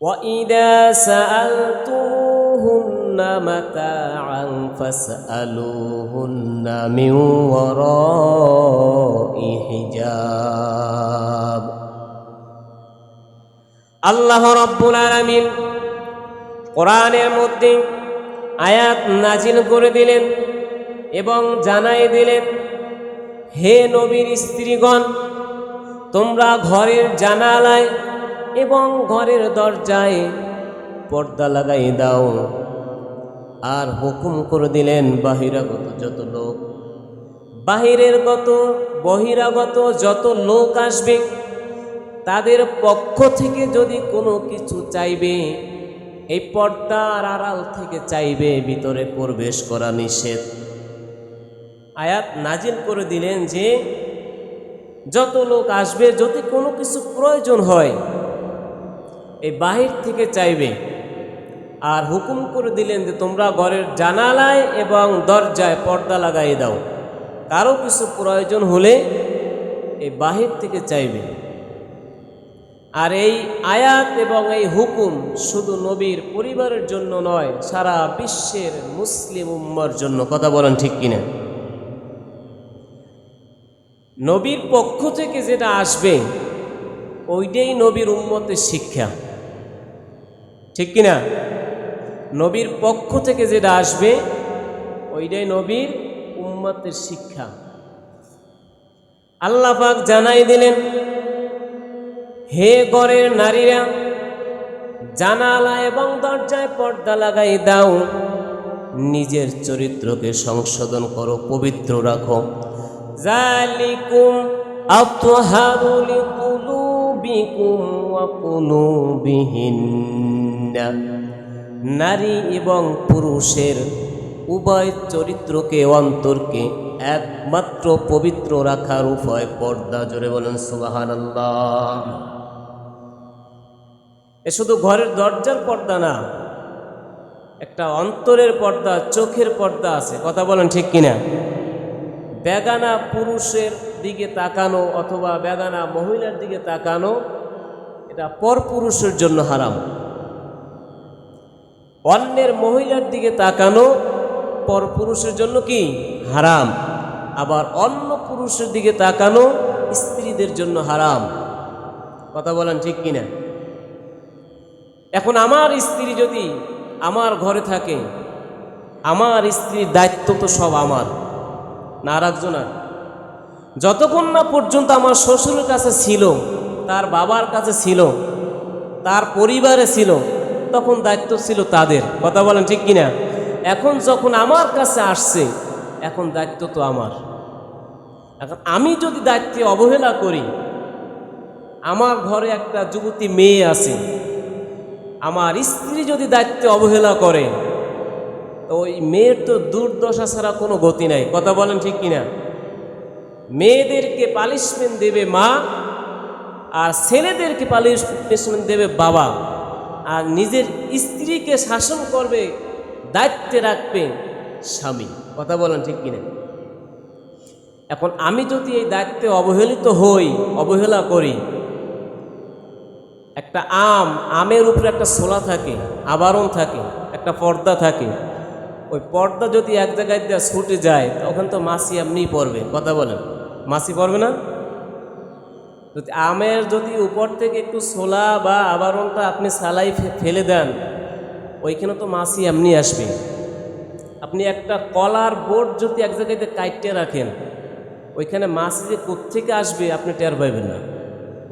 وَإِذَا سَأَلْتُمُوهُنَّ مَتَاعًا فَاسْأَلُوهُنَّ مِنْ وَرَاءِ حِجَابٍ। আল্লাহ রাব্বুল আলামিন কোরআনের মধ্যে আয়াত নাজিল করে দিলেন এবং জানাই দিলেন, হে নবীর স্ত্রীগণ, তোমরা ঘরের জানালায় এবং ঘরের দরজায় পর্দা লাগাই দাও। আর হুকুম করে দিলেন বহিরাগত যত লোক আসবে তাদের পক্ষ থেকে যদি কোনো কিছু চাইবে, এই পর্দার আড়াল থেকে চাইবে, ভিতরে প্রবেশ করা নিষেধ। আয়াত নাজিল করে দিলেন যে যত লোক আসবে, যদি কোনো কিছু প্রয়োজন হয় এই বাহির থেকে চাইবে। আর হুকুম করে দিলেন যে তোমরা ঘরের জানালায় এবং দরজায় পর্দা লাগাই দাও, কারো কিছু প্রয়োজন হলে এই বাহির থেকে চাইবে। আর এই আয়াত এবং এই হুকুম শুধু নবীর পরিবারের জন্য নয়, সারা বিশ্বের মুসলিম উম্মার জন্য। কথা বলেন ঠিক কিনা? নবীর পক্ষ থেকে যেটা আসবে ওইটাই নবীর উম্মতের শিক্ষা, ঠিক কিনা? নবীর পক্ষ থেকে যেটা আসবে ওইটাই নবীর উম্মতের শিক্ষা। আল্লাহ পাক জানাই দিলেন, হে ঘরের নারীরা, জানালা এবং দরজায় পর্দা লাগাই দাও, নিজের চরিত্রকে সংশোধন করো, পবিত্র রাখো। যালিকুম আতহারু লিকুলুবিকুম ওয়া কুলুবিহিন্না। নারী এবং পুরুষের উভয় চরিত্রকে, অন্তরকে একমাত্র পবিত্র রাখার উপায় পর্দা। জোরে বলেন সুবহানাল্লাহ। এ শুধু ঘরের দরজার পর্দা না, একটা অন্তরের পর্দা, চোখের পর্দা আছে। কথা বলেন ঠিক কিনা? বেগানা পুরুষের দিকে তাকানো অথবা বেগানা মহিলার দিকে তাকানো, এটা পর পুরুষের জন্য হারাম। অন্যের মহিলার দিকে তাকানো পর পুরুষের জন্য কি? হারাম। আবার অন্য পুরুষের দিকে তাকানো স্ত্রীদের জন্য হারাম। কথা বলেন ঠিক কিনা? এখন আমার স্ত্রী যদি আমার ঘরে থাকে, আমার স্ত্রীর দায়িত্ব তো সব আমার, না আর একজনের। যতক্ষণ না পর্যন্ত আমার শ্বশুরের কাছে ছিল, তার বাবার কাছে ছিল, তার পরিবারে ছিল, তখন দায়িত্ব ছিল তাদের। কথা বলেন ঠিক কিনা? এখন যখন আমার কাছে আসছে, এখন দায়িত্ব তো আমার। এখন আমি যদি দায়িত্বে অবহেলা করি, আমার ঘরে একটা যুবতী মেয়ে আছে, আমার স্ত্রী যদি দায়িত্বে অবহেলা করে, তো ওই মেয়ের তো দুর্দশা ছাড়া কোনো গতি নাই। কথা বলেন ঠিক কিনা? মেয়েদেরকে পানিশমেন্ট দেবে মা, আর ছেলেদেরকে পানিশমেন্ট দেবে বাবা, আর নিজের স্ত্রীকে শাসন করবে, দায়িত্বে রাখবে স্বামী। কথা বলেন ঠিক কিনা? এখন আমি যদি এই দায়িত্বে অবহেলিত হই, অবহেলা করি, একটা আমের উপরে একটা ছোলা থাকে, আবরণ থাকে, একটা পর্দা থাকে, ওই পর্দা যদি এক জায়গায় দিয়ে ছুটে যায়, তখন তো মাছি এমনিই পড়বে। কথা বলেন, মাছি পড়বে না? যদি আমের যদি উপর থেকে একটু ছোলা বা আবরণটা আপনি ছালাই ফেলে দেন, ওইখানে তো মাছি এমনি আসবে। আপনি একটা কলার বোর্ড যদি এক জায়গায় কাটতে রাখেন, ওইখানে মাছি যে কোত্থেকে আসবে আপনি টের পাইবেন না।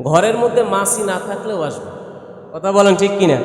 ঘরের মধ্যে মাছি না থাকলেও আসবে। কথা বলেন ঠিক কিনা?